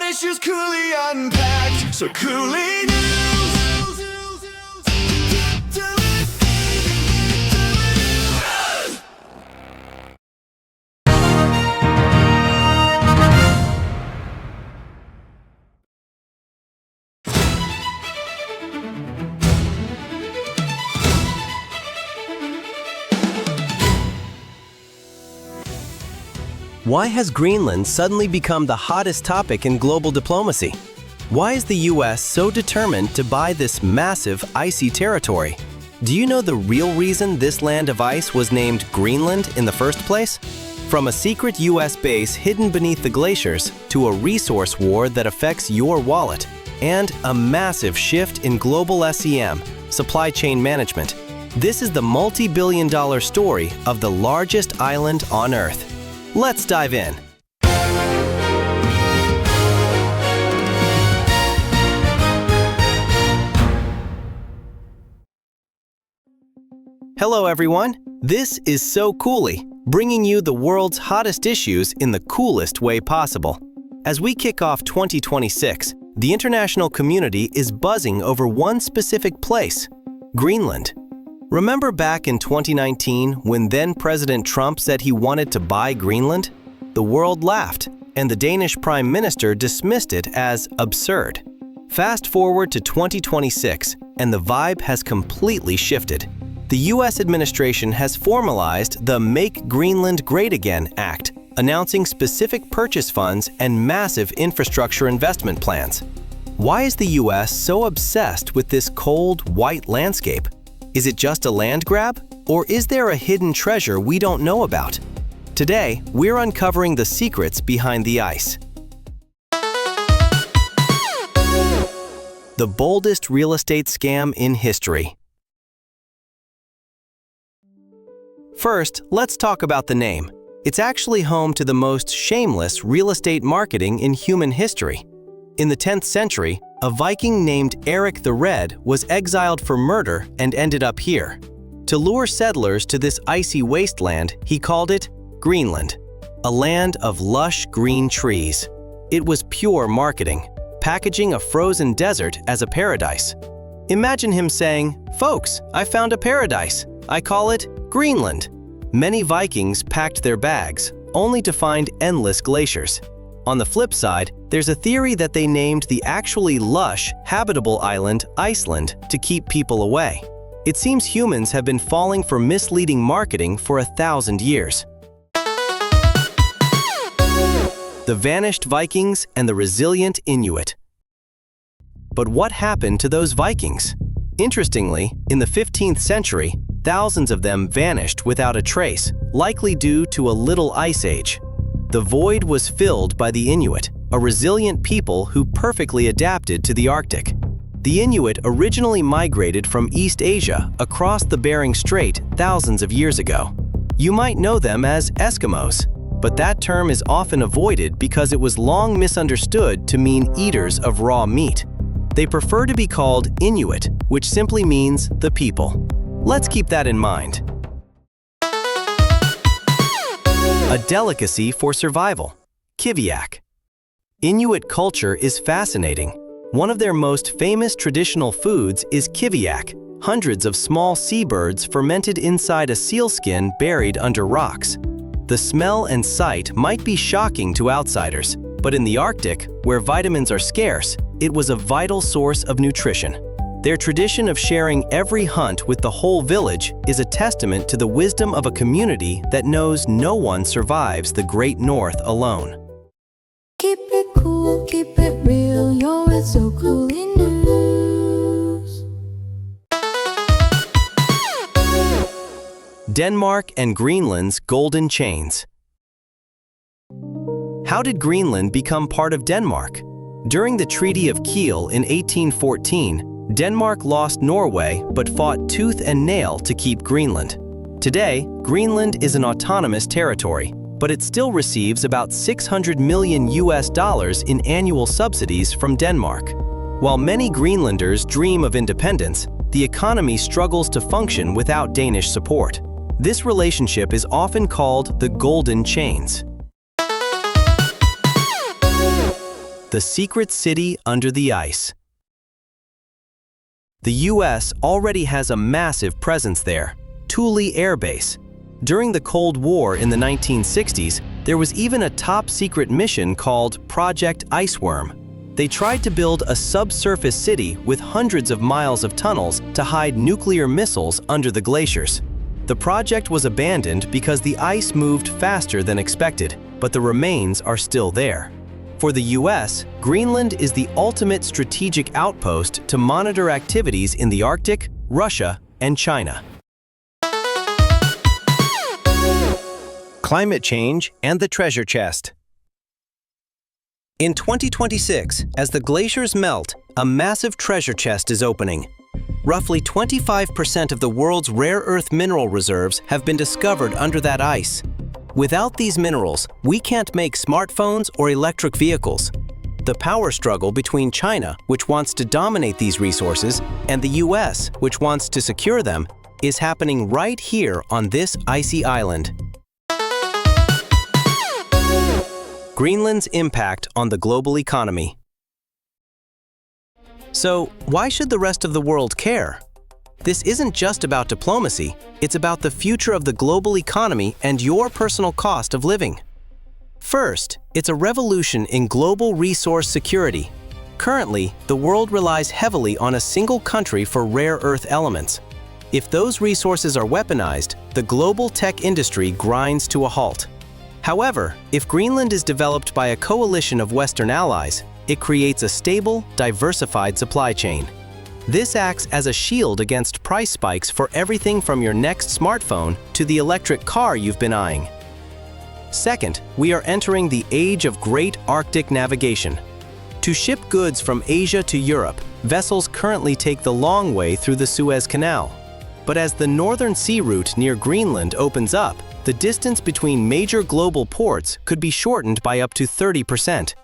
glaciers coolly unpacked. So Cooly news. Why has Greenland suddenly become the hottest topic in global diplomacy? Why is the US so determined to buy this massive icy territory? Do you know the real reason this land of ice was named Greenland in the first place? From a secret US base hidden beneath the glaciers to a resource war that affects your wallet, and a massive shift in global SEM, supply chain management. This is the multi-billion-dollar story of the largest island on Earth. Let's dive in. Hello everyone, this is So Cooly, bringing you the world's hottest issues in the coolest way possible. As we kick off 2026, the international community is buzzing over one specific place, Greenland. Remember back in 2019 when then-President Trump said he wanted to buy Greenland? The world laughed, and the Danish Prime Minister dismissed it as absurd. Fast forward to 2026, and the vibe has completely shifted. The US administration has formalized the Make Greenland Great Again Act, announcing specific purchase funds and massive infrastructure investment plans. Why is the US so obsessed with this cold, white landscape? Is it just a land grab, or is there a hidden treasure we don't know about? Today, we're uncovering the secrets behind the ice. The boldest real estate scam in history. First, let's talk about the name. It's actually home to the most shameless real estate marketing in human history. In the 10th century, a Viking named Eric the Red was exiled for murder and ended up here. To lure settlers to this icy wasteland, he called it Greenland, a land of lush green trees. It was pure marketing, packaging a frozen desert as a paradise. Imagine him saying, "Folks, I found a paradise. I call it Greenland." Many Vikings packed their bags, only to find endless glaciers. On the flip side, there's a theory that they named the actually lush, habitable island Iceland to keep people away. It seems humans have been falling for misleading marketing for 1,000 years. The vanished Vikings and the resilient Inuit. But what happened to those Vikings? Interestingly, in the 15th century, thousands of them vanished without a trace, likely due to a little ice age. The void was filled by the Inuit, a resilient people who perfectly adapted to the Arctic. The Inuit originally migrated from East Asia across the Bering Strait thousands of years ago. You might know them as Eskimos, but that term is often avoided because it was long misunderstood to mean eaters of raw meat. They prefer to be called Inuit, which simply means the people. Let's keep that in mind. A delicacy for survival, kiviak. Inuit culture is fascinating. One of their most famous traditional foods is kiviak, hundreds of small seabirds fermented inside a sealskin buried under rocks. The smell and sight might be shocking to outsiders, but in the Arctic, where vitamins are scarce, it was a vital source of nutrition. Their tradition of sharing every hunt with the whole village is a testament to the wisdom of a community that knows no one survives the Great North alone. Keep it cool, keep it real, yo, it's So Cooly news. Denmark and Greenland's golden chains. How did Greenland become part of Denmark? During the Treaty of Kiel in 1814, Denmark lost Norway but fought tooth and nail to keep Greenland. Today, Greenland is an autonomous territory, but it still receives about $600 million in annual subsidies from Denmark. While many Greenlanders dream of independence, the economy struggles to function without Danish support. This relationship is often called the golden chains. the secret city under the ice. The U.S. already has a massive presence there, Thule Air Base. During the Cold War in the 1960s, there was even a top-secret mission called Project Iceworm. They tried to build a subsurface city with hundreds of miles of tunnels to hide nuclear missiles under the glaciers. The project was abandoned because the ice moved faster than expected, but the remains are still there. For the US, Greenland is the ultimate strategic outpost to monitor activities in the Arctic, Russia, and China. Climate change and the treasure chest. In 2026, as the glaciers melt, a massive treasure chest is opening. Roughly 25% of the world's rare earth mineral reserves have been discovered under that ice. Without these minerals, we can't make smartphones or electric vehicles. The power struggle between China, which wants to dominate these resources, and the US, which wants to secure them, is happening right here on this icy island. Greenland's impact on the global economy. So, why should the rest of the world care? This isn't just about diplomacy, it's about the future of the global economy and your personal cost of living. First, it's a revolution in global resource security. Currently, the world relies heavily on a single country for rare earth elements. If those resources are weaponized, the global tech industry grinds to a halt. However, if Greenland is developed by a coalition of Western allies, it creates a stable, diversified supply chain. This acts as a shield against price spikes for everything from your next smartphone to the electric car you've been eyeing. Second, we are entering the age of great Arctic navigation. To ship goods from Asia to Europe, vessels currently take the long way through the Suez Canal. But as the northern sea route near Greenland opens up, the distance between major global ports could be shortened by up to 30%.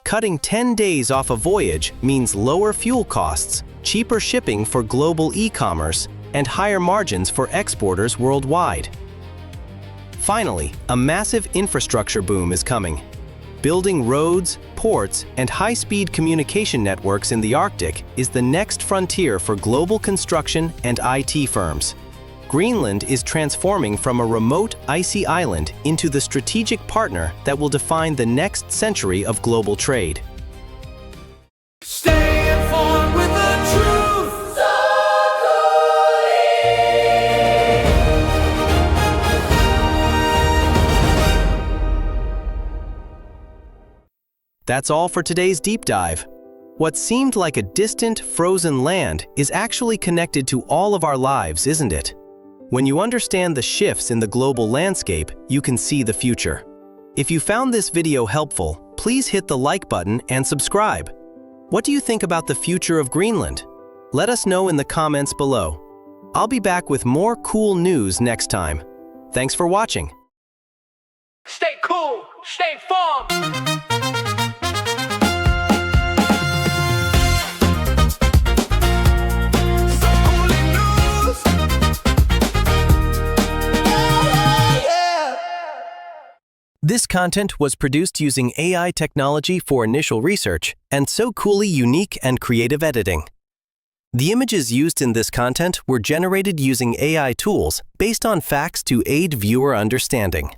Cutting 10 days off a voyage means lower fuel costs, cheaper shipping for global e-commerce, and higher margins for exporters worldwide. Finally, a massive infrastructure boom is coming. Building roads, ports, and high-speed communication networks in the Arctic is the next frontier for global construction and IT firms. Greenland is transforming from a remote, icy island into the strategic partner that will define the next century of global trade. Stay informed with the truth. So That's all for today's deep dive. What seemed like a distant, frozen land is actually connected to all of our lives, isn't it? When you understand the shifts in the global landscape, you can see the future. If you found this video helpful, please hit the like button and subscribe. What do you think about the future of Greenland? Let us know in the comments below. I'll be back with more cool news next time. Thanks for watching. Stay cool, stay firm. This content was produced using AI technology for initial research and So Cooly unique and creative editing. The images used in this content were generated using AI tools based on facts to aid viewer understanding.